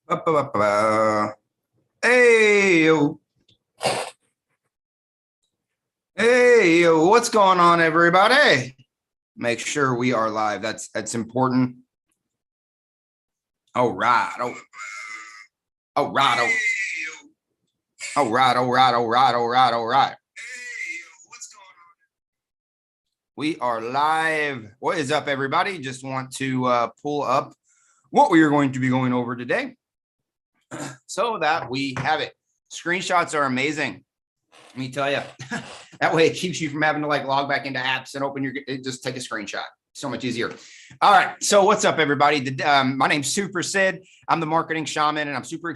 Ba-ba-ba-ba. Hey, yo. Hey, yo. What's going on, everybody? Make sure we are live. That's important. All right. All right. All right. All right. All right. All right. All right. We are live. What is up, everybody? Just want to pull up what we are going to be going over today so that we have it. Screenshots are amazing. Let me tell you, that way it keeps you from having to log back into apps and open just take a screenshot. So much easier. All right. So what's up, everybody? My name's Super Sid. I'm the Marketing Shaman, and I'm super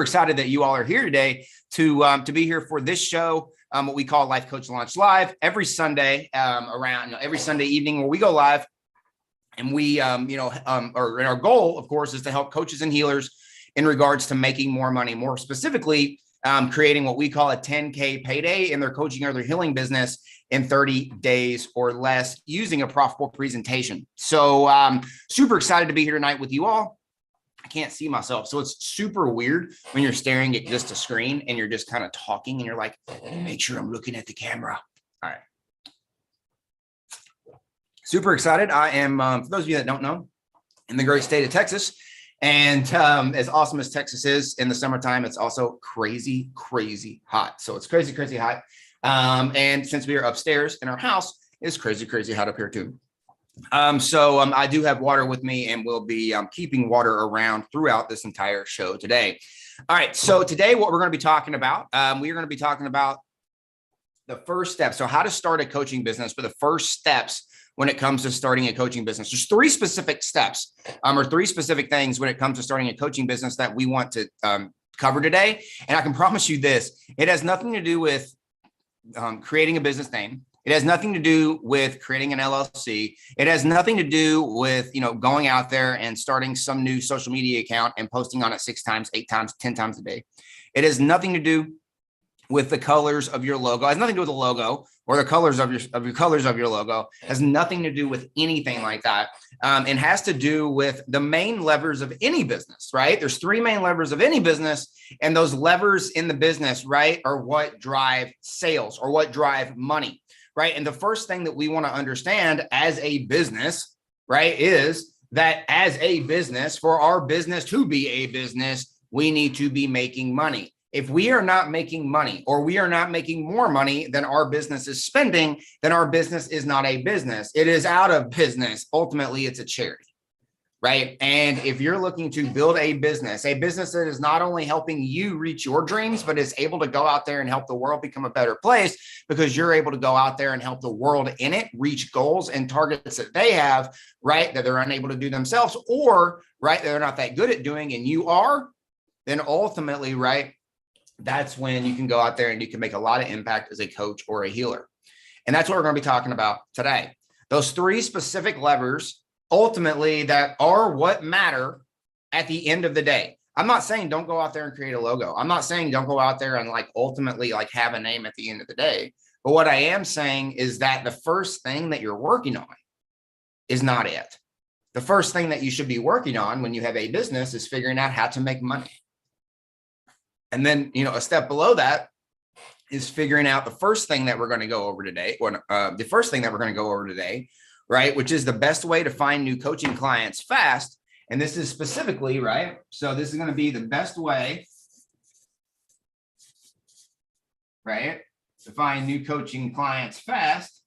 excited that you all are here today to be here for this show, what we call Life Coach Launch Live, every Sunday around every Sunday evening where we go live, and we our goal, of course, is to help coaches and healers in regards to making more money, more specifically creating what we call a 10K payday in their coaching or their healing business in 30 days or less using a profitable presentation. So super excited to be here tonight with you all. I can't see myself. So it's super weird when you're staring at just a screen and you're just kind of talking and you're like, make sure I'm looking at the camera. All right. Super excited. I am, for those of you that don't know, in the great state of Texas. And as awesome as Texas is in the summertime, it's also crazy, crazy hot. So it's crazy, crazy hot. And since we are upstairs in our house, it's crazy, crazy hot up here too. So I do have water with me, and we'll be keeping water around throughout this entire show today. All right. So today, what we're going to be talking about, we are going to be talking about the first step. So how to start a coaching business, but the first steps when it comes to starting a coaching business. There's three specific steps or three specific things when it comes to starting a coaching business that we want to cover today. And I can promise you this, it has nothing to do with creating a business name. It has nothing to do with creating an LLC. It has nothing to do with, going out there and starting some new social media account and posting on it 6 times, 8 times, 10 times a day. It has nothing to do with the colors of your logo. It has nothing to do with the logo or the colors of your logo. It has nothing to do with anything like that. It has to do with the main levers of any business, right? There's 3 main levers of any business, and those levers in the business, right, are what drive sales or what drive money, right? And the first thing that we want to understand as a business, right, is that as a business, for our business to be a business, we need to be making money. If we are not making money, or we are not making more money than our business is spending, then our business is not a business. It is out of business. Ultimately, it's a charity, right? And if you're looking to build a business that is not only helping you reach your dreams, but is able to go out there and help the world become a better place, because you're able to go out there and help the world in it reach goals and targets that they have, right, that they're unable to do themselves, or, right, they're not that good at doing, and you are, then ultimately, right, that's when you can go out there and you can make a lot of impact as a coach or a healer. And that's what we're going to be talking about today. Those 3 specific levers, ultimately, that are what matter at the end of the day. I'm not saying don't go out there and create a logo. I'm not saying don't go out there and ultimately have a name at the end of the day. But what I am saying is that the first thing that you're working on is not it. The first thing that you should be working on when you have a business is figuring out how to make money. And then, a step below that is figuring out the first thing that we're going to go over today, right, which is the best way to find new coaching clients fast. And this is specifically, right, so this is going to be the best way, right, to find new coaching clients fast.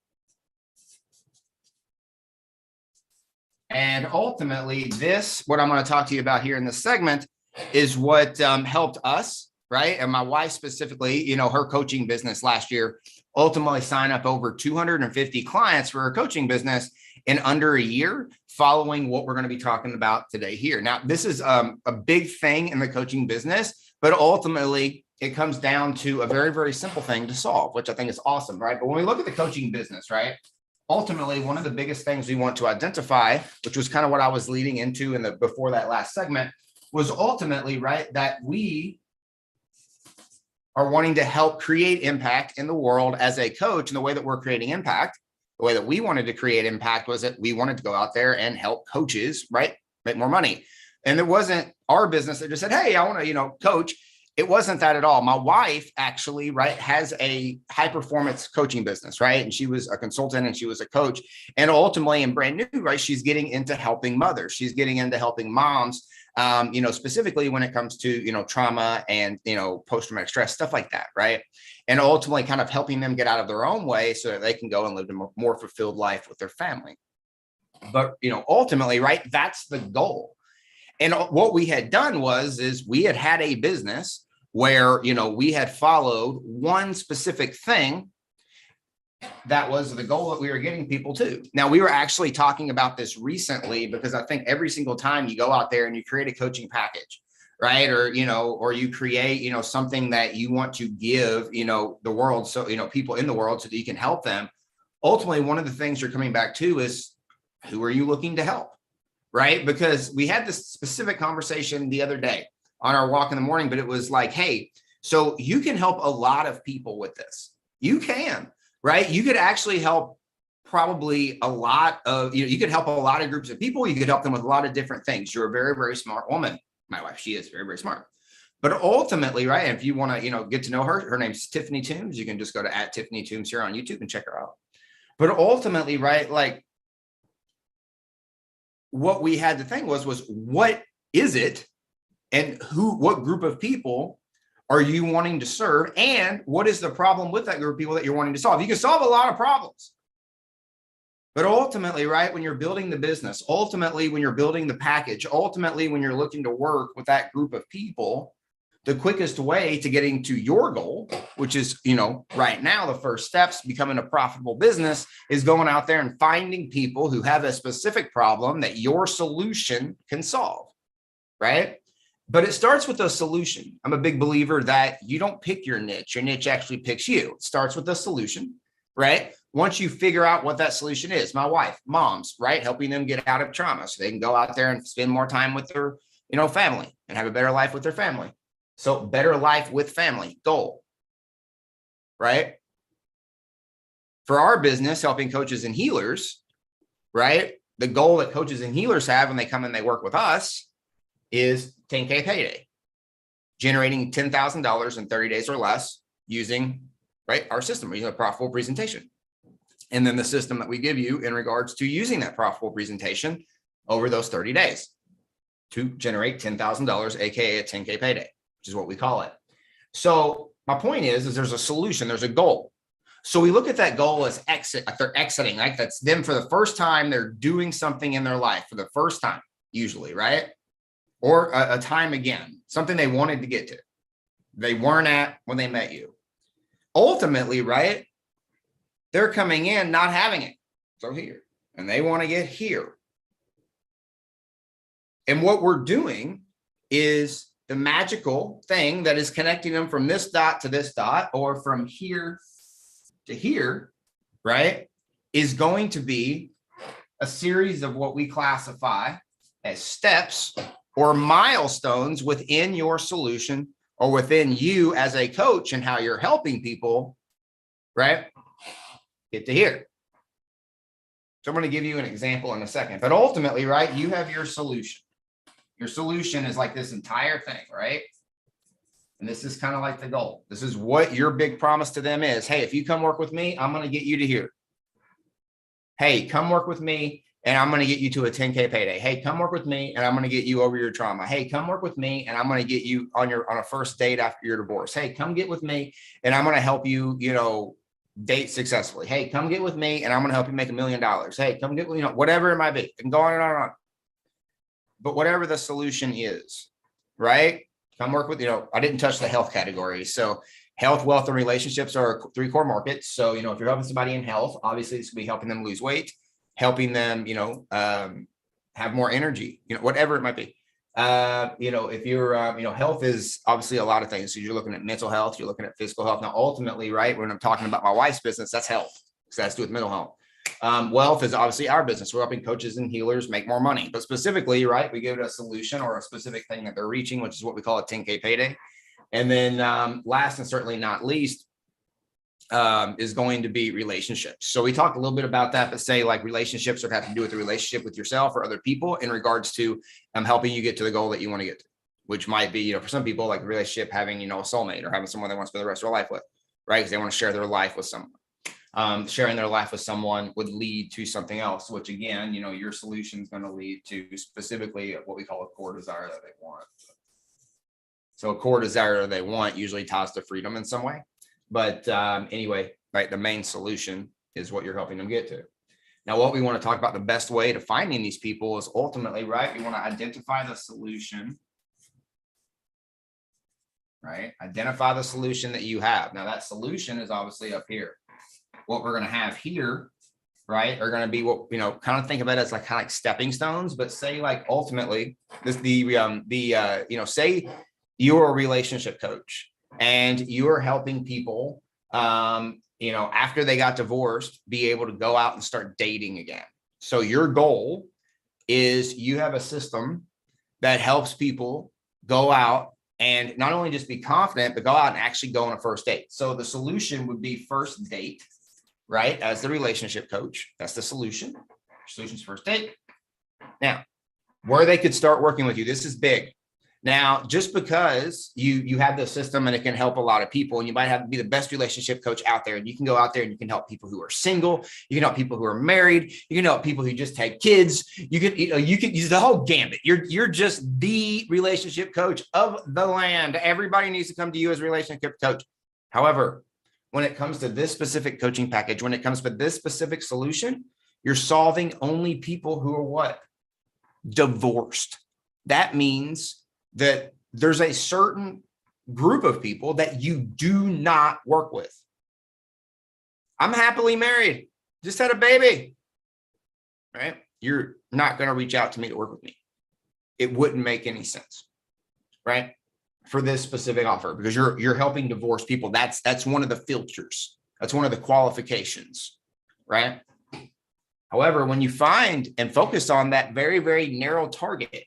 And ultimately, what I'm going to talk to you about here in this segment is what helped us, right? And my wife specifically, her coaching business last year, ultimately signed up over 250 clients for her coaching business in under a year, following what we're going to be talking about today here. Now, this is a big thing in the coaching business, but ultimately it comes down to a very, very simple thing to solve, which I think is awesome, right? But when we look at the coaching business, right, ultimately, one of the biggest things we want to identify, which was kind of what I was leading into before that last segment, was ultimately, right, that we are wanting to help create impact in the world as a coach. And the way that we're creating impact, the way that we wanted to create impact, was that we wanted to go out there and help coaches, right, make more money. And it wasn't our business that just said, hey, I want to, coach. It wasn't that at all. My wife actually, right, has a high performance coaching business, right? And she was a consultant and she was a coach. And ultimately, and brand new, right, she's getting into helping mothers. She's getting into helping moms, specifically when it comes to, trauma and, post-traumatic stress, stuff like that, right? And ultimately kind of helping them get out of their own way so that they can go and live a more fulfilled life with their family. But, ultimately, right, that's the goal. And what we had done is we had a business where, we had followed one specific thing that was the goal that we were getting people to. Now, we were actually talking about this recently because I think every single time you go out there and you create a coaching package, right? Or, or you create, something that you want to give, the world. So, people in the world so that you can help them. Ultimately, one of the things you're coming back to is, who are you looking to help? Right? Because we had this specific conversation the other day on our walk in the morning, but it was like, hey, so you can help a lot of people with this. You can, right? You could actually help probably a lot of, you could help a lot of groups of people. You could help them with a lot of different things. You're a very, very smart woman. My wife, she is very, very smart. But ultimately, right, if you want to, get to know her name's Tiffany Toombs. You can just go to @Tiffany Toombs here on YouTube and check her out. But ultimately, right, like, what we had to think was what is it and what group of people are you wanting to serve? And what is the problem with that group of people that you're wanting to solve? You can solve a lot of problems. But ultimately, right, when you're building the business, ultimately, when you're building the package, ultimately, when you're looking to work with that group of people, the quickest way to getting to your goal, which is, right now, the first steps becoming a profitable business is going out there and finding people who have a specific problem that your solution can solve, right? But it starts with a solution. I'm a big believer that you don't pick your niche actually picks you. It starts with a solution, right? Once you figure out what that solution is, my wife, moms, right? Helping them get out of trauma so they can go out there and spend more time with their, family and have a better life with their family. So better life with family goal, right? For our business, helping coaches and healers, right? The goal that coaches and healers have when they come and they work with us is 10K payday, generating $10,000 in 30 days or less using, right, our system, using a profitable presentation. And then the system that we give you in regards to using that profitable presentation over those 30 days to generate $10,000, AKA a 10K payday, which is what we call it. So my point is there's a solution, there's a goal. So we look at that goal as exit, like they're exiting, like that's them for the first time, they're doing something in their life for the first time, usually, right? Or a time again, something they wanted to get to. They weren't at when they met you. Ultimately, right? They're coming in, not having it. So here, and they want to get here. And what we're doing is the magical thing that is connecting them from this dot to this dot, or from here to here, right, is going to be a series of what we classify as steps or milestones within your solution or within you as a coach and how you're helping people, right, get to here. So I'm going to give you an example in a second, but ultimately, right, you have your solution. Your solution is like this entire thing, right? And this is kind of like the goal. This is what your big promise to them is. Hey, if you come work with me, I'm going to get you to here. Hey, come work with me and I'm going to get you to a 10K payday. Hey, come work with me and I'm going to get you over your trauma. Hey, come work with me and I'm going to get you on a first date after your divorce. Hey, come get with me and I'm going to help you, date successfully. Hey, come get with me and I'm going to help you make $1 million. Hey, come get with, whatever it might be. It can go on and on and on. But whatever the solution is, right? Come work with, I didn't touch the health category. So health, wealth, and relationships are 3 core markets. So, if you're helping somebody in health, obviously this will be helping them lose weight, helping them, have more energy, whatever it might be. If you're, health is obviously a lot of things. So you're looking at mental health, you're looking at physical health. Now, ultimately, right, when I'm talking about my wife's business, that's health. So that's to do with mental health. Wealth is obviously our business. We're helping coaches and healers make more money, but specifically, right, we give it a solution or a specific thing that they're reaching, which is what we call a 10K payday. And then last and certainly not least is going to be relationships. So we talked a little bit about that, but say like relationships would have to do with the relationship with yourself or other people in regards to helping you get to the goal that you want to get to. which might be, for some people, like a relationship, having, a soulmate or having someone they want to spend the rest of their life with, right? Because they want to share their life with someone. Sharing their life with someone would lead to something else, which again, your solution is going to lead to specifically what we call a core desire that they want. So a core desire they want usually ties to freedom in some way. But anyway, right, the main solution is what you're helping them get to. Now, what we want to talk about, the best way to finding these people is ultimately, right, we want to identify the solution, right? Identify the solution that you have. Now, that solution is obviously up here. What we're going to have here, right, are going to be what, kind of think of it as like kind of like stepping stones, but say like ultimately this, say you're a relationship coach and you're helping people, after they got divorced, be able to go out and start dating again. So your goal is you have a system that helps people go out and not only just be confident, but go out and actually go on a first date. So the solution would be first date, right? As the relationship coach, that's the solution. Solution's first date. Now, where they could start working with you, this is big. Now, just because you have this system and it can help a lot of people, and you might have to be the best relationship coach out there, and you can go out there and you can help people who are single, you can help people who are married, you can help people who just had kids, you can use the whole gambit. You're just the relationship coach of the land. Everybody needs to come to you as a relationship coach. However, when it comes to this specific coaching package, when it comes to this specific solution, you're solving only people who are what? Divorced. That means that there's a certain group of people that you do not work with. I'm happily married, just had a baby, right? You're not going to reach out to me to work with me. It wouldn't make any sense, right? For this specific offer, because you're helping divorced people. That's one of the filters. That's one of the qualifications, right? However, when you find and focus on that very, very narrow target,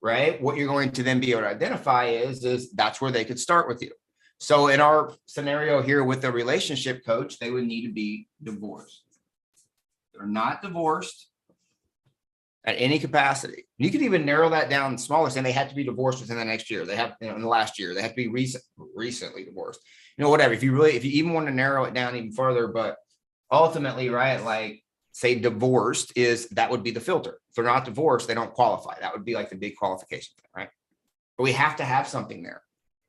right, what you're going to then be able to identify is that's where they could start with you. So in our scenario here with the relationship coach, they would need to be divorced. They're not divorced at any capacity. You could even narrow that down smaller, saying they have to be divorced within the next year. They have, in the last year, they have to be recently divorced. Whatever. If you even want to narrow it down even further, but ultimately, right, like say divorced that would be the filter. If they're not divorced, they don't qualify. That would be like the big qualification, right? But we have to have something there.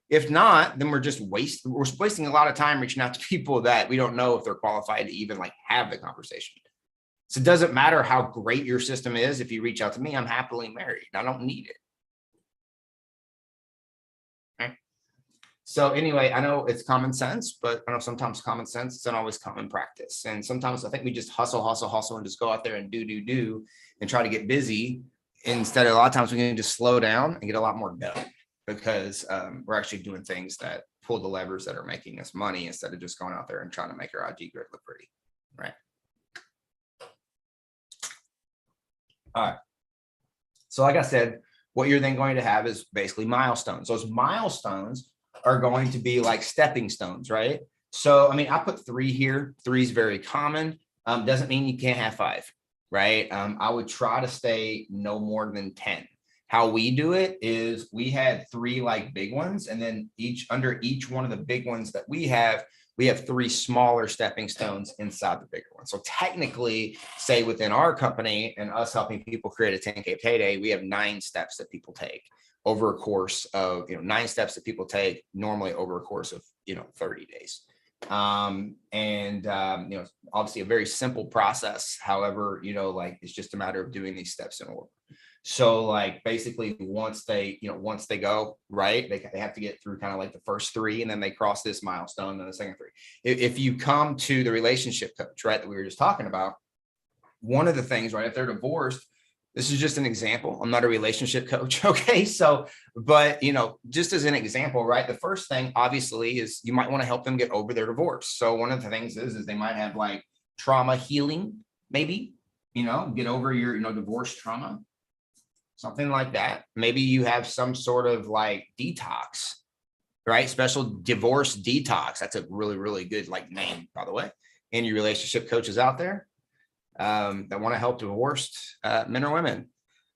If not, then we're wasting a lot of time reaching out to people that we don't know if they're qualified to even like have the conversation. So it doesn't matter how great your system is. If you reach out to me, I'm happily married. I don't need it. Okay. So anyway, I know it's common sense, but I know sometimes common sense isn't always common practice. And sometimes I think we just hustle, and just go out there and do and try to get busy. Instead of a lot of times we can just slow down and get a lot more done, because we're actually doing things that pull the levers that are making us money instead of just going out there and trying to make our IG grid look pretty, right? All right. So like I said, what you're then going to have is basically milestones. Those milestones are going to be like stepping stones, right? So, I mean, I put 3 here. 3 is very common. Doesn't mean you can't have 5, right? I would try to stay no more than 10. How we do it is we had 3 like big ones, and then under each one of the big ones that we have 3 smaller stepping stones inside the bigger one. So technically, say within our company and us helping people create a 10K payday, we have 9 steps that people take over a course of, 9 steps that people take normally over a course of, 30 days. Obviously a very simple process. However, like it's just a matter of doing these steps in order. So like basically once they go, right, they have to get through kind of like the first 3, and then they cross this milestone, then the second 3. If you come to the relationship coach, right, that we were just talking about, one of the things, right, if they're divorced, this is just an example. I'm not a relationship coach. Okay. So, but, just as an example, right, the first thing obviously is you might want to help them get over their divorce. So one of the things is they might have like trauma healing, maybe, get over your, divorce trauma. Something like that. Maybe you have some sort of like detox, right? Special divorce detox. That's a really, really good like name, by the way. Any relationship coaches out there that want to help divorced men or women?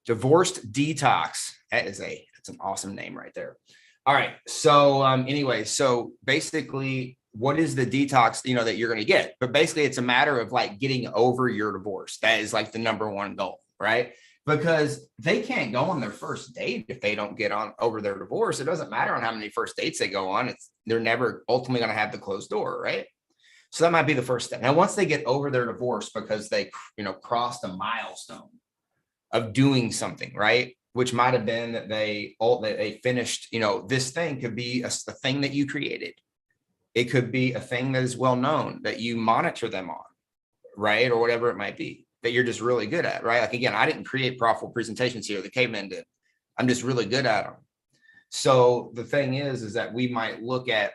Divorced detox. That's It's an awesome name right there. All right. So anyway, so basically, what is the detox, that you're going to get? But basically, it's a matter of like getting over your divorce. That is like the number one goal, right? Because they can't go on their first date if they don't get on over their divorce. It doesn't matter on how many first dates they go on. They're never ultimately going to have the closed door, right? So that might be the first step. Now, once they get over their divorce because they, crossed a milestone of doing something, right? Which might have been that they finished, this thing could be a thing that you created. It could be a thing that is well known that you monitor them on, right? Or whatever it might be that you're just really good at, right? Like, again, I didn't create profitable presentations here. The cavemen did. I'm just really good at them. So the thing is that we might look at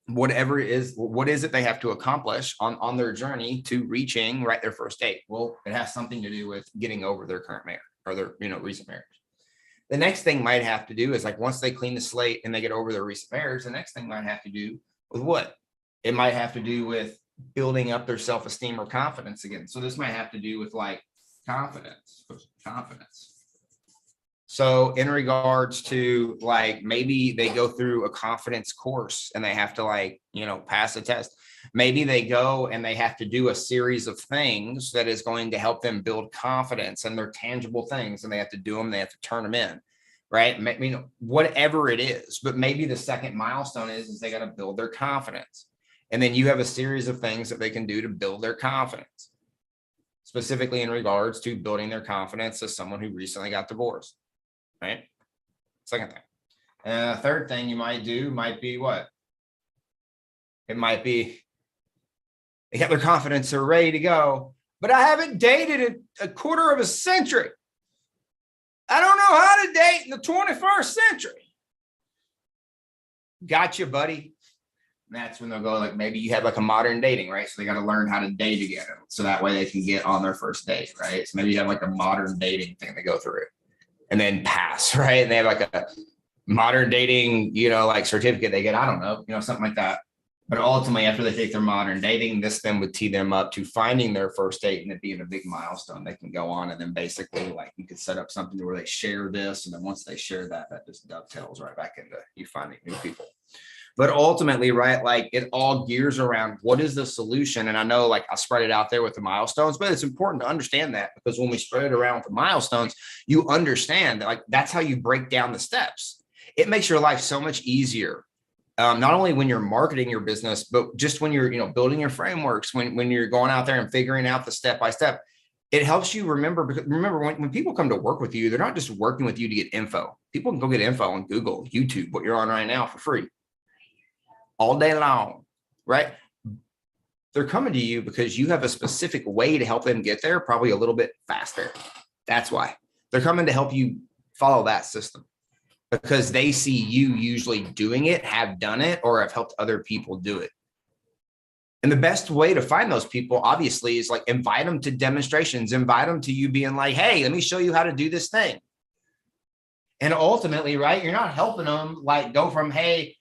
what is it they have to accomplish on their journey to reaching their first date. Well, it has something to do with getting over their current marriage or their recent marriage. The next thing might have to do is like once they clean the slate and they get over their recent marriage, the next thing might have to do with what? It might have to do with building up their self-esteem or confidence again. So this might have to do with like confidence. So in regards to like, maybe they go through a confidence course and they have to pass a test. Maybe they go and they have to do a series of things that is going to help them build confidence, and they're tangible things and they have to do them. They have to turn them in, right? Whatever it is, but maybe the second milestone is they got to build their confidence. And then you have a series of things that they can do to build their confidence, specifically in regards to building their confidence as someone who recently got divorced. Right. Second thing. And the third thing you might do might be what? It might be they got their confidence, they're ready to go, but I haven't dated in a quarter of a century. I don't know how to date in the 21st century. Gotcha, buddy. And that's when they'll go like, maybe you have like a modern dating, right? So they got to learn how to date again. So that way they can get on their first date, right? So maybe you have like a modern dating thing they go through. And then pass, right? And they have like a modern dating, like certificate they get, I don't know, something like that. But ultimately, after they take their modern dating, this then would tee them up to finding their first date and it being a big milestone they can go on. And then basically like you could set up something where they share this. And then once they share that, that just dovetails right back into you finding new people. But ultimately, right, like it all gears around what is the solution? And I know like I spread it out there with the milestones, but it's important to understand that because when we spread it around with the milestones, you understand that like that's how you break down the steps. It makes your life so much easier. Not only when you're marketing your business, but just when you're, building your frameworks, when you're going out there and figuring out the step-by-step, it helps you remember, because remember when people come to work with you, they're not just working with you to get info. People can go get info on Google, YouTube, what you're on right now for free. All day long, right? They're coming to you because you have a specific way to help them get there, probably a little bit faster. That's why they're coming to help you follow that system because they see you usually doing it, have done it, or have helped other people do it. And the best way to find those people, obviously, is like invite them to demonstrations, invite them to you being like, hey, let me show you how to do this thing. And ultimately, right, you're not helping them like go from, hey,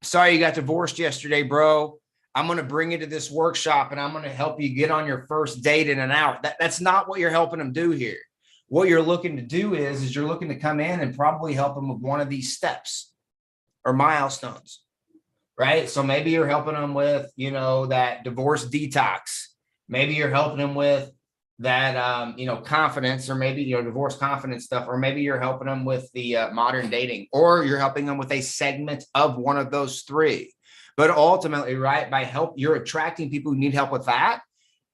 sorry you got divorced yesterday, bro. I'm going to bring you to this workshop and I'm going to help you get on your first date in an hour. That's not what you're helping them do here. What you're looking to do is you're looking to come in and probably help them with one of these steps or milestones, right? So maybe you're helping them with, that divorce detox. Maybe you're helping them with that, confidence, or maybe, divorce confidence stuff, or maybe you're helping them with the modern dating, or you're helping them with a segment of one of those three. But ultimately, right, you're attracting people who need help with that.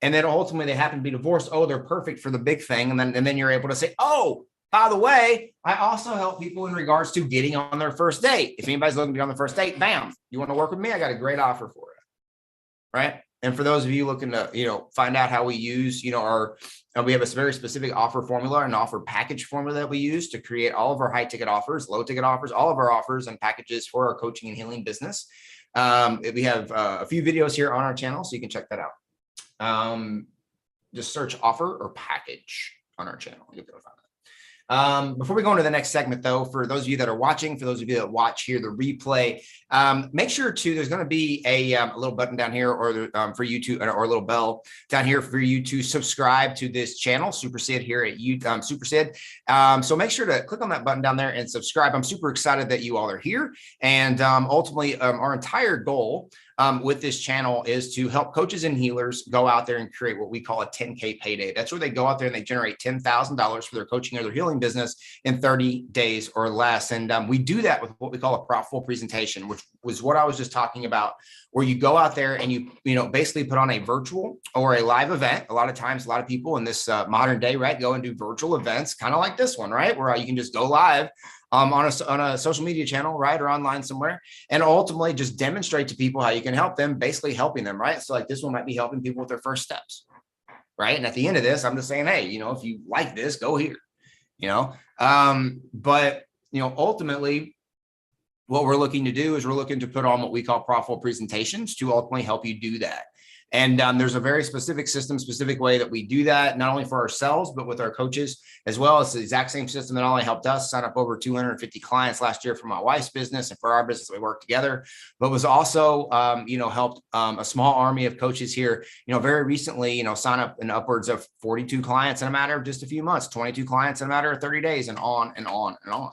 And then ultimately they happen to be divorced. Oh, they're perfect for the big thing. And then you're able to say, oh, by the way, I also help people in regards to getting on their first date. If anybody's looking to get on the first date, bam, you want to work with me? I got a great offer for you. Right. And for those of you looking to, find out how we use, we have a very specific offer formula and offer package formula that we use to create all of our high ticket offers, low ticket offers, all of our offers and packages for our coaching and healing business. We have a few videos here on our channel, so you can check that out. Just search offer or package on our channel. You'll be able to find Before we go into the next segment, though, for those of you that are watching, for those of you that watch here, the replay, make sure to, there's going to be a little button down here or for you to, or a little bell down here for you to subscribe to this channel, Super Sid here at Super Sid. So make sure to click on that button down there and subscribe. I'm super excited that you all are here. And ultimately, our entire goal with this channel is to help coaches and healers go out there and create what we call a 10K payday. That's where they go out there and they generate $10,000 for their coaching or their healing business in 30 days or less. And we do that with what we call a profitable presentation, which was what I was just talking about, where you go out there and you basically put on a virtual or a live event. A lot of times, a lot of people in this modern day, right, go and do virtual events, kind of like this one, right, where you can just go live on a social media channel, right, or online somewhere, and ultimately just demonstrate to people how you can help them, basically helping them, right? So like this one might be helping people with their first steps, right? And at the end of this, I'm just saying, hey, if you like this, go here, but ultimately, what we're looking to do is we're looking to put on what we call profitable presentations to ultimately help you do that. And there's a very specific system, specific way that we do that, not only for ourselves, but with our coaches as well. It's the exact same system that only helped us sign up over 250 clients last year for my wife's business and for our business. We worked together, but was also, helped a small army of coaches here, very recently, sign up in upwards of 42 clients in a matter of just a few months, 22 clients in a matter of 30 days, and on and on and on.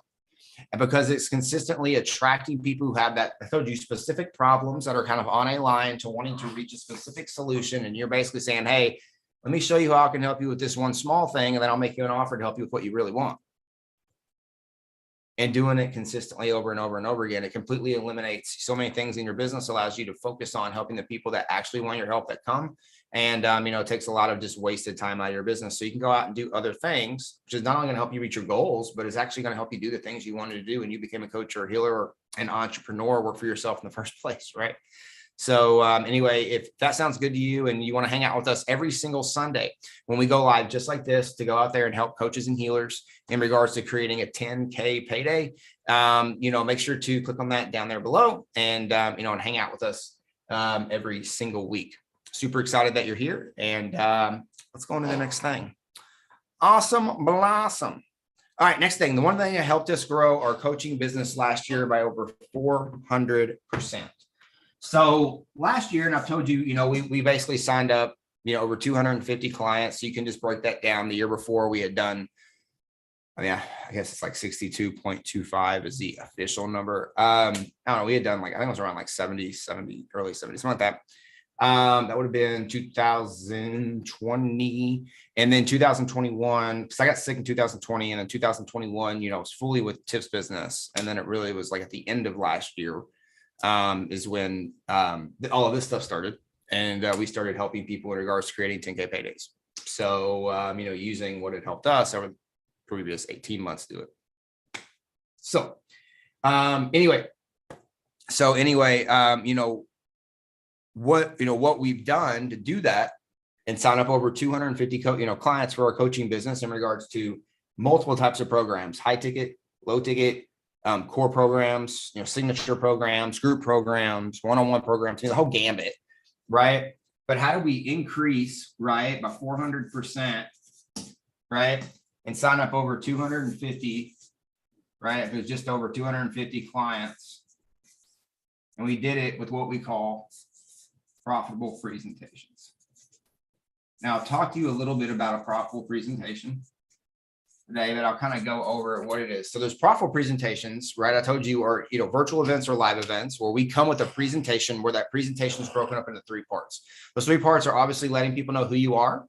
And because it's consistently attracting people who have that, I told you, specific problems that are kind of on a line to wanting to reach a specific solution. And you're basically saying, hey, let me show you how I can help you with this one small thing. And then I'll make you an offer to help you with what you really want. And doing it consistently over and over and over again, it completely eliminates so many things in your business, allows you to focus on helping the people that actually want your help that come. And, it takes a lot of just wasted time out of your business. So you can go out and do other things, which is not only going to help you reach your goals, but it's actually going to help you do the things you wanted to do when you became a coach or a healer or an entrepreneur, work for yourself in the first place, right? So anyway, if that sounds good to you and you want to hang out with us every single Sunday when we go live just like this to go out there and help coaches and healers in regards to creating a 10K payday, make sure to click on that down there below and, and hang out with us every single week. Super excited that you're here. And let's go on to the next thing. Awesome blossom. All right, next thing. The one thing that helped us grow our coaching business last year by over 400%. So last year, and I've told you, we basically signed up, over 250 clients. So you can just break that down. The year before we had done, I guess it's like 62.25 is the official number. I don't know. We had done I think it was around like 70, early 70s, something like that. That would have been 2020 and then 2021, because I got sick in 2020 and in 2021, it was fully with Tips business. And then it really was like at the end of last year is when all of this stuff started. And we started helping people in regards to creating 10K paydays. So, using what had helped us over the previous 18 months to do it. So what we've done to do that and sign up over 250 clients for our coaching business in regards to multiple types of programs, high ticket, low ticket, core programs, signature programs, group programs, one-on-one programs, the whole gambit, right? But how do we increase, right, by 400%, right, and sign up over 250, right? It was just over 250 clients, and we did it with what we call profitable presentations. Now, I'll talk to you a little bit about a profitable presentation today, but I'll kind of go over what it is. So there's profitable presentations, right? I told you are, virtual events or live events where we come with a presentation where that presentation is broken up into 3 parts. Those 3 parts are obviously letting people know who you are,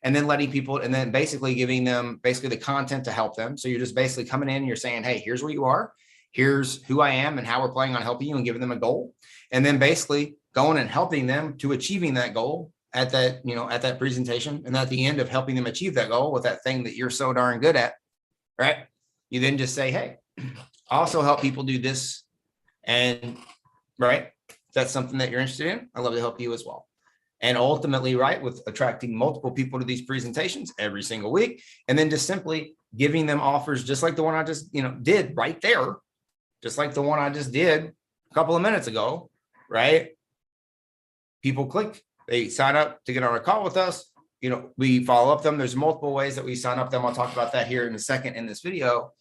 and then basically giving them the content to help them. So you're just basically coming in and you're saying, hey, here's where you are. Here's who I am and how we're planning on helping you and giving them a goal. And then basically going and helping them to achieving that goal at that presentation. And at the end of helping them achieve that goal with that thing that you're so darn good at, right? You then just say, hey, I also help people do this. And right, if that's something that you're interested in, I'd love to help you as well. And ultimately, right, with attracting multiple people to these presentations every single week, and then just simply giving them offers, just like the one I just, did right there, just like the one I just did a couple of minutes ago, right? People click, they sign up to get on a call with us, we follow up them. There's multiple ways that we sign up them. I'll talk about that here in a second in this video.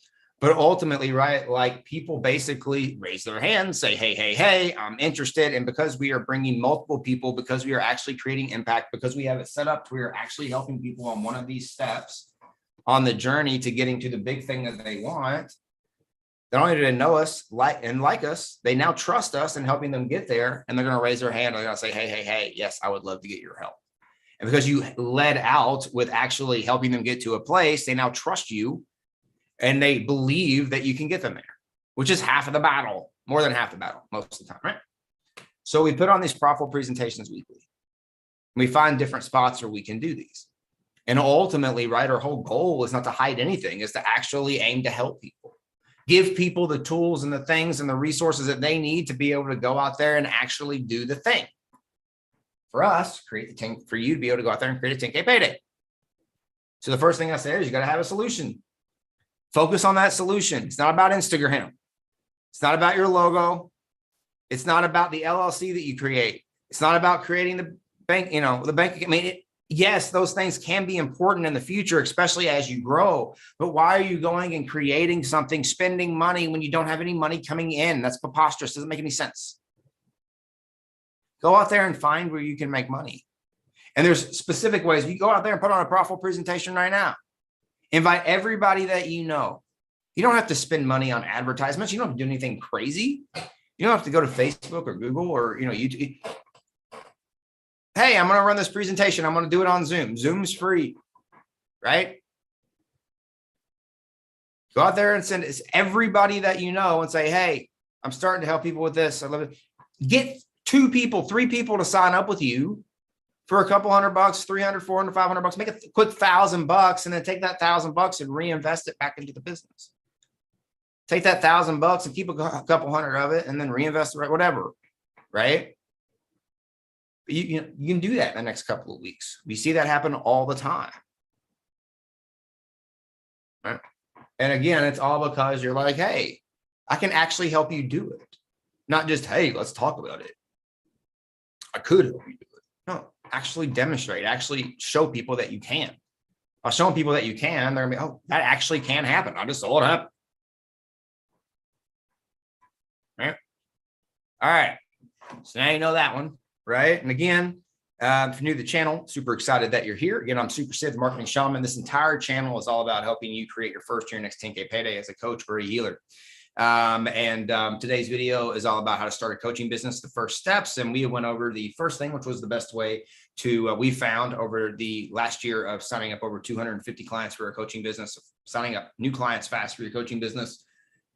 But ultimately, right, like people basically raise their hand, say, hey, I'm interested. And because we are bringing multiple people, because we are actually creating impact, because we have it set up, we are actually helping people on one of these steps on the journey to getting to the big thing that they want. Not only do they know us, like us, they now trust us in helping them get there. And they're going to raise their hand. They're going to say, hey, yes, I would love to get your help. And because you led out with actually helping them get to a place, they now trust you. And they believe that you can get them there, which is half of the battle, more than half the battle most of the time, right? So we put on these profitable presentations weekly. We find different spots where we can do these. And ultimately, right, our whole goal is not to hide anything, is to actually aim to help people. Give people the tools and the things and the resources that they need to be able to go out there and actually do the thing. For us, for you to be able to go out there and create a 10K payday. So the first thing I said is you got to have a solution. Focus on that solution. It's not about Instagram. It's not about your logo. It's not about the LLC that you create. It's not about creating the bank, the bank. I mean, yes, those things can be important in the future, especially as you grow. But why are you going and creating something, spending money when you don't have any money coming in? That's preposterous. Doesn't make any sense. Go out there and find where you can make money. And there's specific ways. You go out there and put on a profitable presentation right now. Invite everybody that you know. You don't have to spend money on advertisements. You don't have to do anything crazy. You don't have to go to Facebook or Google or YouTube. Hey, I'm going to run this presentation. I'm going to do it on Zoom. Zoom's free, right? Go out there and send everybody that you know and say, hey, I'm starting to help people with this. I love it. Get 2 people, 3 people to sign up with you for a couple $100, $300, $400, $500, make a quick $1,000 and then take that $1,000 and reinvest it back into the business. Take that $1,000 and keep a couple hundred of it and then reinvest it, whatever, right? You can do that in the next couple of weeks. We see that happen all the time. Right? And again, it's all because you're like, hey, I can actually help you do it. Not just, hey, let's talk about it. I could help you do it. No, actually demonstrate, actually show people that you can. By showing people that you can, they're going to be, oh, that actually can happen. I just saw it happen. Right? All right. So now you know that one, right? And again, if you're new to the channel, super excited that you're here. Again, I'm Super Sid, the Marketing Shaman. This entire channel is all about helping you create your first, your next 10K payday as a coach or a healer. Today's video is all about how to start a coaching business, the first steps. And we went over the first thing, which was the best way to, we found over the last year of signing up over 250 clients for a coaching business, signing up new clients fast for your coaching business.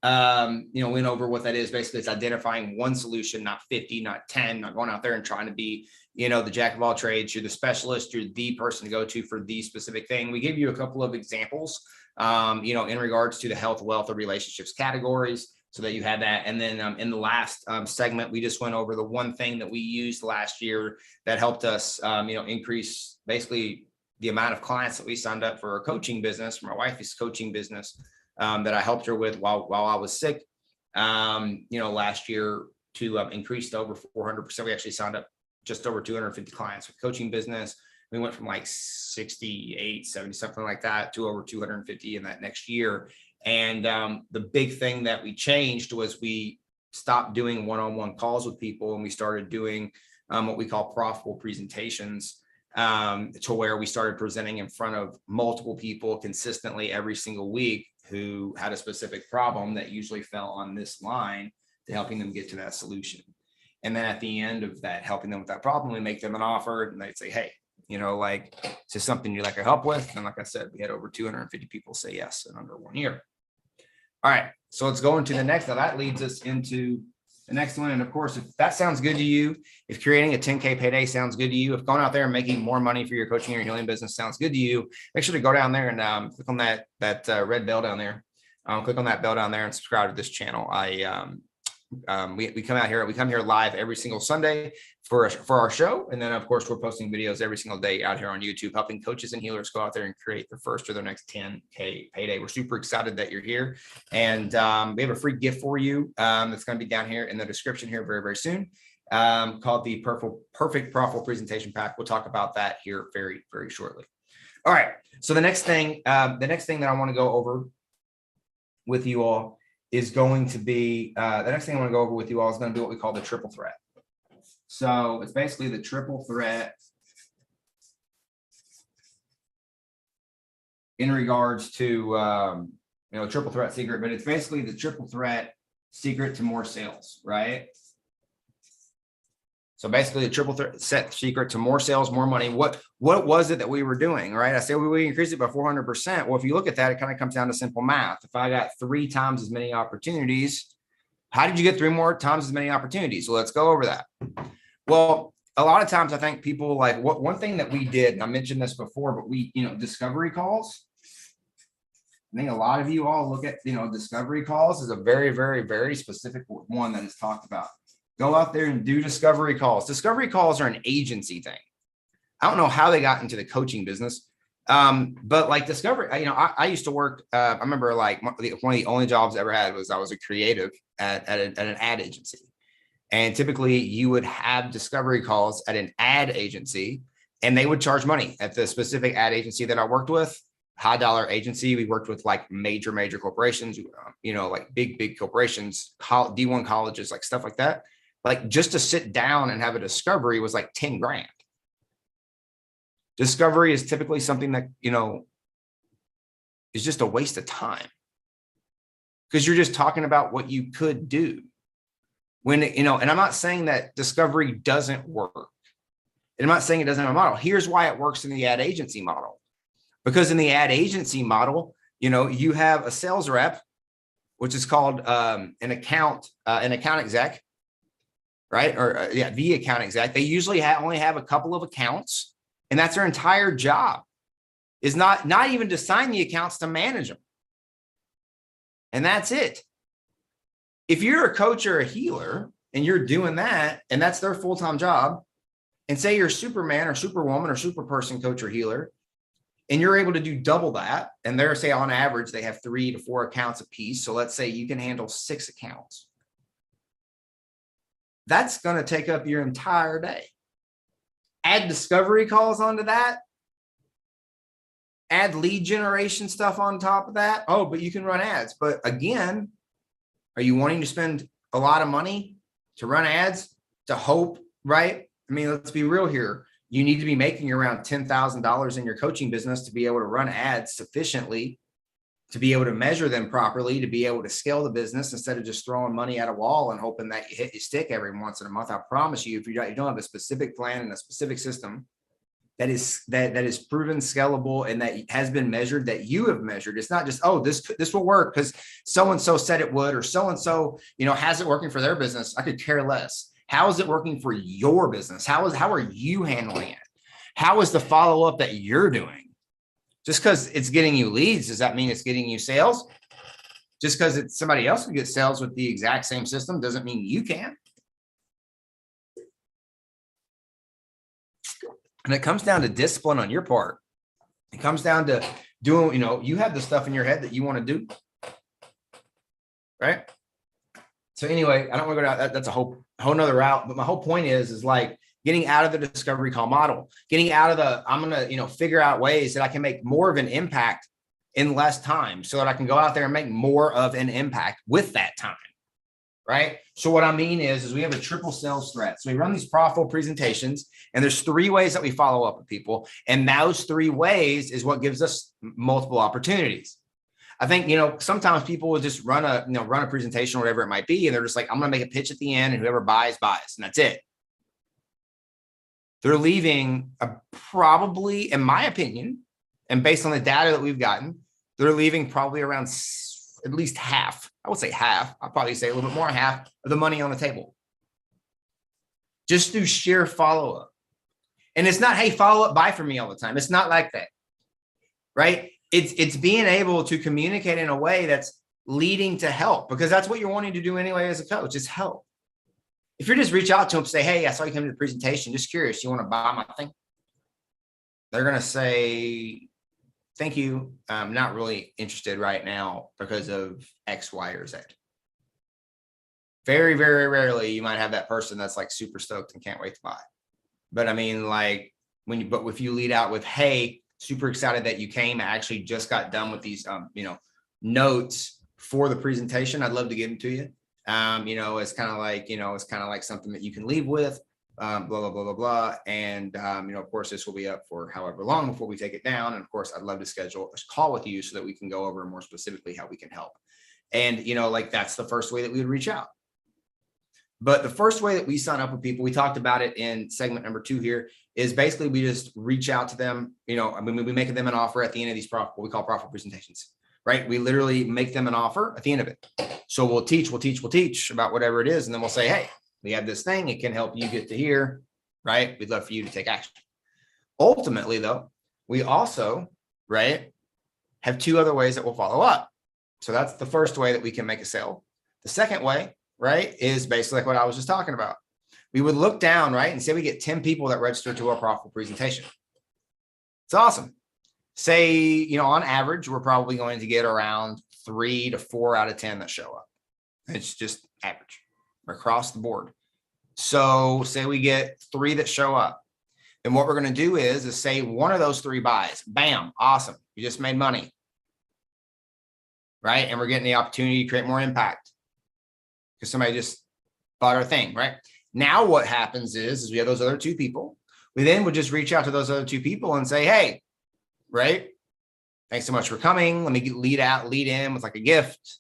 Went over what that is. Basically, it's identifying one solution, not 50, not 10, not going out there and trying to be, the jack of all trades. You're the specialist. You're the person to go to for the specific thing. We gave you a couple of examples, in regards to the health, wealth, or relationships categories so that you had that. And then in the last segment, we just went over the one thing that we used last year that helped us, increase basically the amount of clients that we signed up for our coaching business, for my wife's coaching business. That I helped her with while I was sick, last year to increase to over 400%. We actually signed up just over 250 clients with coaching business. We went from like 68, 70, something like that to over 250 in that next year. And the big thing that we changed was we stopped doing one-on-one calls with people and we started doing what we call profitable presentations. To where we started presenting in front of multiple people consistently every single week who had a specific problem that usually fell on this line to helping them get to that solution. And then at the end of that, helping them with that problem, we make them an offer and they'd say, hey, is this something you'd like our help with? And like I said, we had over 250 people say yes in under 1 year. All right, so let's go into the next. Now that leads us into the next one. And of course, if that sounds good to you, if creating a 10K payday sounds good to you, if going out there and making more money for your coaching or healing business sounds good to you, make sure to go down there and click on that red bell down there. Click on that bell down there and subscribe to this channel. We come here live every single Sunday for our show. And then of course, we're posting videos every single day out here on YouTube, helping coaches and healers go out there and create their first or their next 10K payday. We're super excited that you're here. And we have a free gift for you that's going to be down here in the description here very, very soon. called the Perfect Profitable Presentation Pack. We'll talk about that here very, very shortly. All right. So the next thing that I want to go over with you all is going to be is going to be what we call the triple threat. So it's basically the triple threat in regards to triple threat secret, but it's basically the triple threat secret to more sales, right? So basically the triple threat secret to more sales, more money. What was it that we were doing, right? I said we increased it by 400%. Well, if you look at that, it kind of comes down to simple math. If I got 3 times as many opportunities, how did you get 3 more times as many opportunities? So let's go over that. Well, a lot of times I think people like one thing that we did, and I mentioned this before, but we, discovery calls. I think a lot of you all look at, discovery calls as a very, very, very specific one that is talked about. Go out there and do discovery calls. Discovery calls are an agency thing. I don't know how they got into the coaching business. But like discovery, I used to work, I remember like one of the only jobs I ever had was I was a creative at an ad agency. And typically you would have discovery calls at an ad agency and they would charge money at the specific ad agency that I worked with. High dollar agency. We worked with like major corporations, like big corporations, D1 colleges, like stuff like that. Like just to sit down and have a discovery was like 10 grand. Discovery is typically something that, is just a waste of time because you're just talking about what you could do when, and I'm not saying that discovery doesn't work. And I'm not saying it doesn't have a model. Here's why it works in the ad agency model. Because in the ad agency model, you have a sales rep, which is called an account exec, right? Or the account exec. They usually only have a couple of accounts, and that's their entire job. Is not even to sign the accounts, to manage them, and that's it. If you're a coach or a healer and you're doing that, and that's their full-time job, and say you're Superman or Superwoman or Superperson coach or healer, and you're able to do double that, and they're say on average, they have 3 to 4 accounts a piece. So let's say you can handle 6 accounts. That's going to take up your entire day. Add discovery calls onto that. Add lead generation stuff on top of that. Oh, but you can run ads. But again, are you wanting to spend a lot of money to run ads to hope, right? I mean, let's be real here. You need to be making around $10,000 in your coaching business to be able to run ads sufficiently, to be able to measure them properly, to be able to scale the business instead of just throwing money at a wall and hoping that you hit your stick every once in a month. I promise you, if you don't have a specific plan and a specific system that is proven scalable and that has been measured, that you have measured, it's not just, oh, this will work because so-and-so said it would, or so-and-so, has it working for their business. I could care less. How is it working for your business? How are you handling it? How is the follow-up that you're doing? Just because it's getting you leads, does that mean it's getting you sales? Just because somebody else can get sales with the exact same system doesn't mean you can. And it comes down to discipline on your part. It comes down to doing, you have the stuff in your head that you want to do, right? So anyway, I don't want to go down, that's a whole nother route, but my whole point is like getting out of the discovery call model, getting out of I'm going to, figure out ways that I can make more of an impact in less time so that I can go out there and make more of an impact with that time, right? So what I mean is we have a triple sales threat. So we run these profitable presentations, and there's 3 ways that we follow up with people. And those 3 ways is what gives us multiple opportunities. I think, sometimes people will just run a presentation or whatever it might be. And they're just like, I'm going to make a pitch at the end and whoever buys. And that's it. They're leaving probably, in my opinion, and based on the data that we've gotten, they're leaving probably around at least half. I would say half. I'll probably say a little bit more, half of the money on the table. Just through sheer follow-up. And it's not, hey, follow up, buy from me all the time. It's not like that, right? It's being able to communicate in a way that's leading to help, because that's what you're wanting to do anyway as a coach, is help. If you're just reach out to them, say, hey, I saw you come to the presentation, just curious, you want to buy my thing? They're going to say, thank you. I'm not really interested right now because of X, Y, or Z. Very, very rarely you might have that person that's like super stoked and can't wait to buy. But I mean, like if you lead out with, hey, super excited that you came, I actually just got done with these, notes for the presentation. I'd love to give them to you. It's kind of like something that you can leave with, blah, blah, blah, blah, blah. And, of course, this will be up for however long before we take it down. And of course, I'd love to schedule a call with you so that we can go over more specifically how we can help. And, that's the first way that we would reach out. But the first way that we sign up with people, we talked about it in segment number 2 here, is basically we just reach out to them. We make them an offer at the end of these what we call profit presentations, right? We literally make them an offer at the end of it. So we'll teach about whatever it is. And then we'll say, hey, we have this thing. It can help you get to here, right? We'd love for you to take action. Ultimately, though, we also, right, have 2 other ways that we'll follow up. So that's the first way that we can make a sale. The second way, right, is basically like what I was just talking about. We would look down, right, and say we get 10 people that register to our profitable presentation. It's awesome. Say, on average, we're probably going to get around 3 to 4 out of 10 that show up. It's just average across the board. So say we get 3 that show up. Then what we're going to do is say one of those 3 buys. Bam, awesome. You just made money, right? And we're getting the opportunity to create more impact because somebody just bought our thing, right? Now what happens is we have those other 2 people. We then would just reach out to those other 2 people and say, hey, right, thanks so much for coming. Let me lead in with like a gift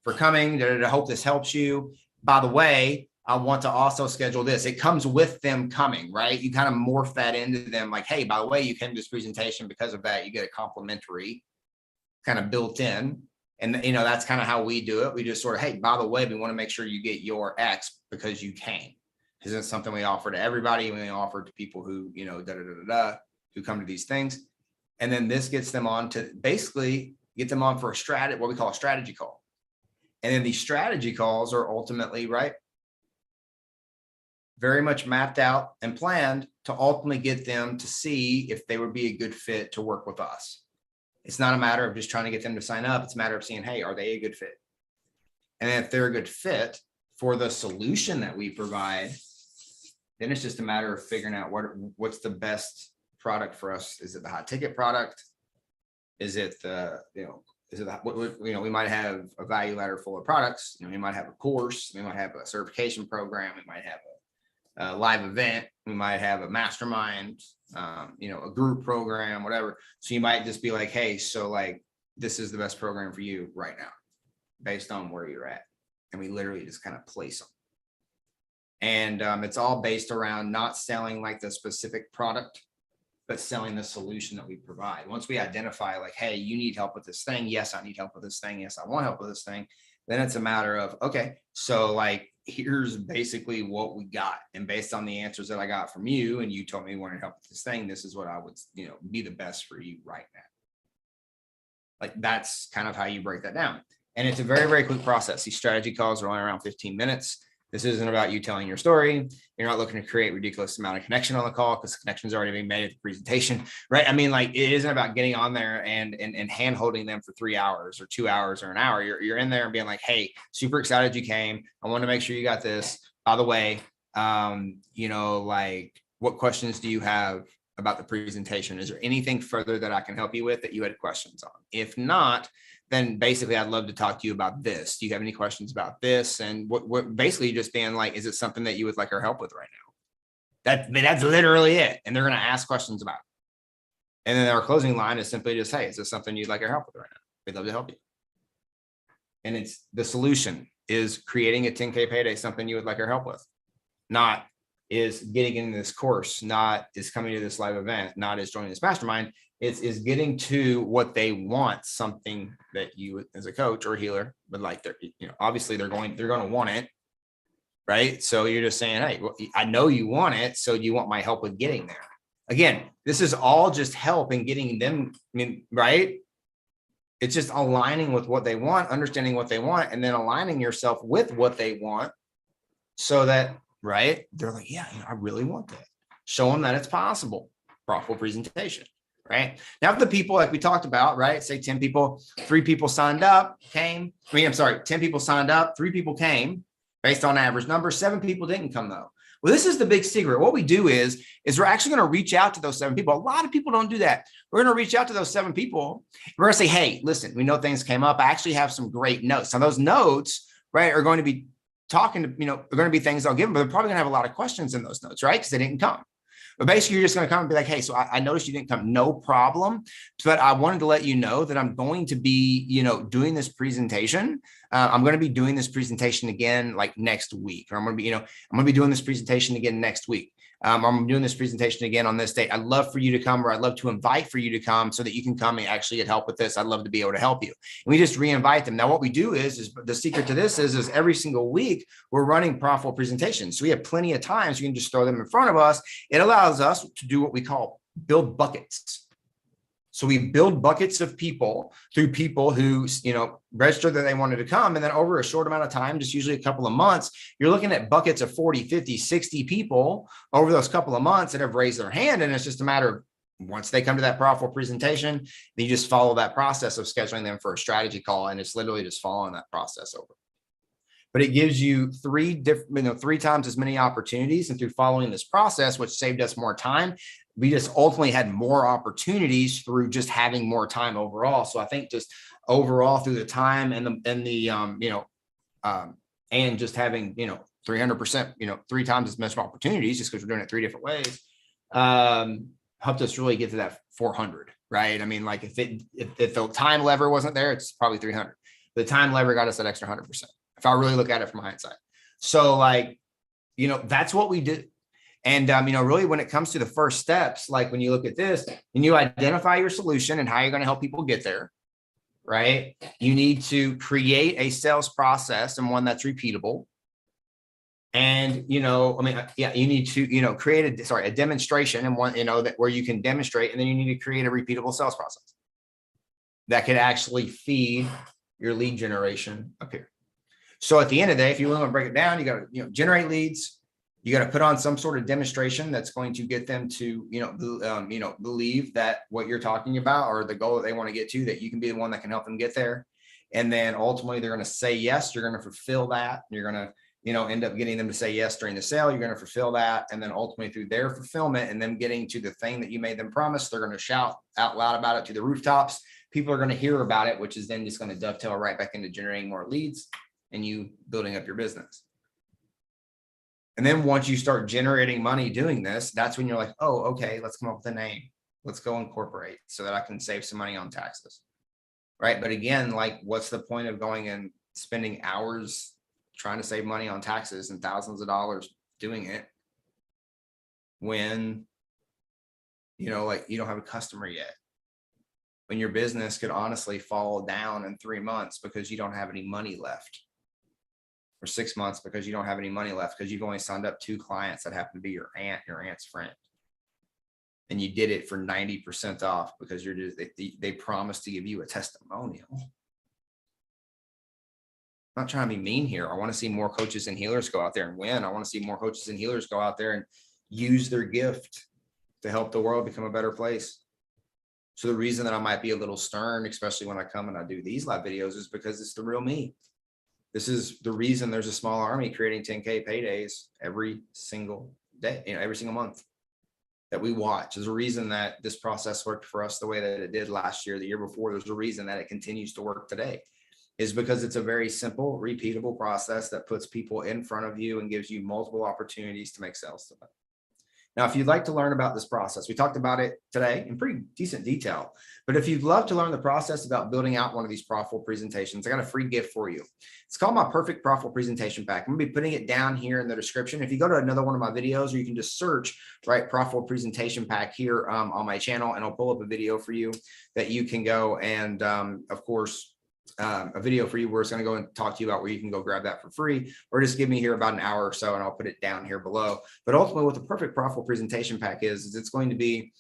for coming. I hope this helps you. By the way, I want to also schedule this. It comes with them coming, right? You kind of morph that into them like, hey, by the way, you came to this presentation. Because of that, you get a complimentary kind of built in. And, that's kind of how we do it. We just sort of, hey, by the way, we want to make sure you get your X because you came. Isn't something we offer to everybody. We offer to people who, who come to these things. And then this gets them on to basically get them on for what we call a strategy call. And then these strategy calls are ultimately, right, very much mapped out and planned to ultimately get them to see if they would be a good fit to work with us. It's not a matter of just trying to get them to sign up. It's a matter of seeing, hey, are they a good fit? And if they're a good fit for the solution that we provide, then it's just a matter of figuring out what's the best product for us. Is it the high ticket product? Is it we might have a value ladder full of products. We might have a course. We might have a certification program. We might have a live event. We might have a mastermind, a group program, whatever. So you might just be like, hey, so like, this is the best program for you right now based on where you're at. And we literally just kind of place them. And it's all based around not selling like the specific product, but selling the solution that we provide. Once we identify like, hey, you need help with this thing. Yes, I need help with this thing. Yes, I want help with this thing. Then it's a matter of, okay, so like, here's basically what we got. And based on the answers that I got from you, and you told me you wanted help with this thing, this is what I would, be the best for you right now. Like that's kind of how you break that down. And it's a very, very quick process. These strategy calls are only around 15 minutes. This isn't about you telling your story. You're not looking to create ridiculous amount of connection on the call because the connection's already being made at the presentation, right? I mean, like it isn't about getting on there and hand holding them for 3 hours or 2 hours or an hour. You're in there and being like, hey, super excited you came. I want to make sure you got this. By the way, like what questions do you have about the presentation? Is there anything further that I can help you with that you had questions on? If not, then basically I'd love to talk to you about this. Do you have any questions about this? And what basically just being like, is it something that you would like our help with right now? That's literally it. And they're going to ask questions about it. And then our closing line is simply just, hey, is this something you'd like our help with right now? We'd love to help you. And it's the solution is creating a 10K payday, something you would like our help with. Not is getting into this course, not is coming to this live event, not is joining this mastermind. Is getting to what they want, something that you as a coach or healer would like. Obviously they're going to want it, right? So you're just saying, hey, well, I know you want it, so do you want my help with getting there? Again, this is all just help in getting them, right? It's just aligning with what they want, understanding what they want, and then aligning yourself with what they want so that, right, they're like, yeah, I really want that. Show them that it's possible. Profitable presentation. Right now, the people like we talked about, right? Say 10 people, 3 people signed up, 10 people signed up, 3 people came, based on average numbers. 7 people didn't come though. Well, this is the big secret. What we do is we're actually going to reach out to those 7 people. A lot of people don't do that. We're going to reach out to those 7 people. We're going to say, hey, listen, we know things came up. I actually have some great notes. Now those notes, right, are going to be talking to, are going to be things I'll give them, but they're probably going to have a lot of questions in those notes, right? Because they didn't come. But basically, you're just going to come and be like, hey, so I noticed you didn't come, no problem. But I wanted to let you know that I'm going to be, doing this presentation. I'm going to be doing this presentation again, like next week, or I'm going to be doing this presentation again next week. I'm doing this presentation again on this date. I'd love for you to come, or I'd love to invite for you to come so that you can come and actually get help with this. I'd love to be able to help you. And we just re-invite them. Now, what we do is the secret to this is every single week we're running profitable presentations. So we have plenty of times you can just throw them in front of us. It allows us to do what we call build buckets. So we build buckets of people through people who, registered that they wanted to come. And then over a short amount of time, just usually a couple of months, you're looking at buckets of 40, 50, 60 people over those couple of months that have raised their hand. And it's just a matter of once they come to that profitable presentation, then you just follow that process of scheduling them for a strategy call. And it's literally just following that process over. But it gives you 3 times as many opportunities. And through following this process, which saved us more time, we just ultimately had more opportunities through just having more time overall. So I think just overall through the time and just having, 300%, 3 times as much opportunities, just because we're doing it 3 different ways, helped us really get to that 400, right? I mean, like if the time lever wasn't there, it's probably 300. The time lever got us that extra 100%. If I really look at it from hindsight. So that's what we did. And, really when it comes to the first steps, like when you look at this and you identify your solution and how you're going to help people get there, right? You need to create a sales process and one that's repeatable. And, you need to, create a demonstration and one, that where you can demonstrate, and then you need to create a repeatable sales process that could actually feed your lead generation up here. So at the end of the day, if you want to break it down, you got to, generate leads. You got to put on some sort of demonstration that's going to get them to, believe that what you're talking about or the goal that they want to get to, that you can be the one that can help them get there. And then ultimately they're going to say yes. You're going to fulfill that. You're going to, end up getting them to say yes during the sale. You're going to fulfill that. And then ultimately through their fulfillment and them getting to the thing that you made them promise, they're going to shout out loud about it to the rooftops. People are going to hear about it, which is then just going to dovetail right back into generating more leads and you building up your business. And then once you start generating money doing this, that's when you're like, oh, okay, let's come up with a name. Let's go incorporate so that I can save some money on taxes. Right. But again, like, what's the point of going and spending hours trying to save money on taxes and thousands of dollars doing it when, you don't have a customer yet, when your business could honestly fall down in 3 months because you don't have any money left, or 6 months because you don't have any money left because you've only signed up 2 clients that happen to be your aunt's friend. And you did it for 90% off because they promised to give you a testimonial. I'm not trying to be mean here. I want to see more coaches and healers go out there and win. I want to see more coaches and healers go out there and use their gift to help the world become a better place. So the reason that I might be a little stern, especially when I come and I do these live videos, is because it's the real me. This is the reason there's a small army creating 10K paydays every single day, every single month that we watch. There's a reason that this process worked for us the way that it did last year, the year before. There's a reason that it continues to work today, is because it's a very simple, repeatable process that puts people in front of you and gives you multiple opportunities to make sales to them. Now, if you'd like to learn about this process, we talked about it today in pretty decent detail, but if you'd love to learn the process about building out one of these profitable presentations, I got a free gift for you. It's called my Perfect Profitable Presentation Pack. I'm gonna be putting it down here in the description. If you go to another one of my videos, or you can just search, right, Profitable Presentation Pack here on my channel, and I'll pull up a video for you that you can go and, of course, a video for you where it's going to go and talk to you about where you can go grab that for free, or just give me here about an hour or so and I'll put it down here below. But ultimately what the Perfect Profitable Presentation Pack is it's going to be,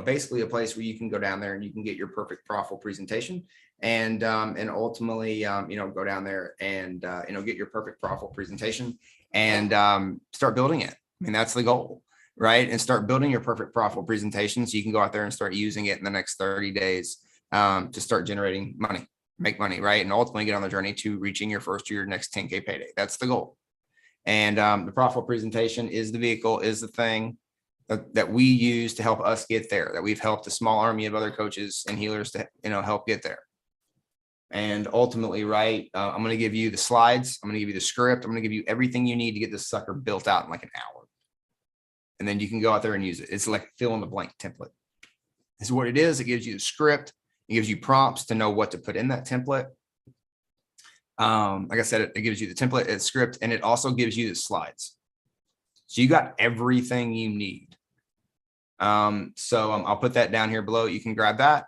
basically a place where you can go down there and you can get your perfect profitable presentation and ultimately, go down there and, get your perfect profitable presentation and start building it. I mean, that's the goal, right? And start building your perfect profitable presentation so you can go out there and start using it in the next 30 days to start generating money. make money, right? And ultimately get on the journey to reaching your first or your next 10K payday. That's the goal. And the profitable presentation is the vehicle, is the thing that we use to help us get there, that we've helped a small army of other coaches and healers to, help get there. And ultimately, right, I'm going to give you the slides. I'm going to give you the script. I'm going to give you everything you need to get this sucker built out in like an hour. And then you can go out there and use it. It's like fill in the blank template. This is what it is. It gives you the script. It gives you prompts to know what to put in that template. Like I said, it gives you the template, it's script, and it also gives you the slides. So you got everything you need. I'll put that down here below. You can grab that.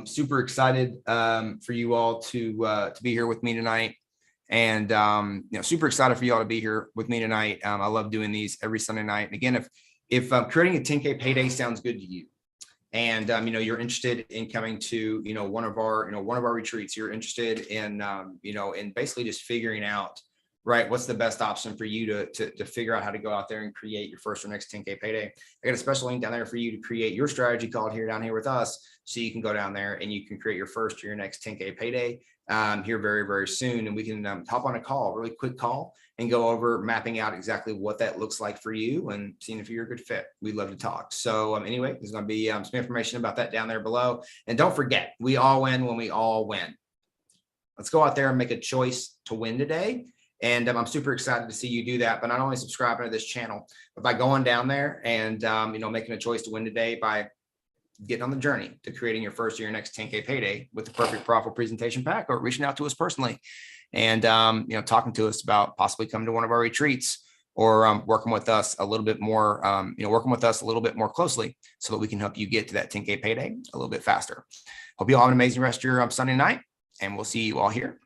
Super excited for you all to be here with me tonight. And super excited for you all to be here with me tonight. I love doing these every Sunday night. And again, if creating a 10K payday sounds good to you, and you're interested in coming to one of our retreats, you're interested in in basically just figuring out, right, what's the best option for you to figure out how to go out there and create your first or next 10K payday. I got a special link down there for you to create your strategy called Here Down Here with Us, so you can go down there and you can create your first or your next 10K payday here very, very soon. And we can hop on a call, really quick call, and go over mapping out exactly what that looks like for you and seeing if you're a good fit. We'd love to talk. So anyway, there's going to be some information about that down there below. And don't forget, we all win when we all win. Let's go out there and make a choice to win today. And I'm super excited to see you do that, but not only subscribing to this channel, but by going down there and, making a choice to win today by getting on the journey to creating your first or your next 10K payday with the perfect profitable presentation pack, or reaching out to us personally and, talking to us about possibly coming to one of our retreats, or working with us a little bit more, closely so that we can help you get to that 10K payday a little bit faster. Hope you all have an amazing rest of your Sunday night, and we'll see you all here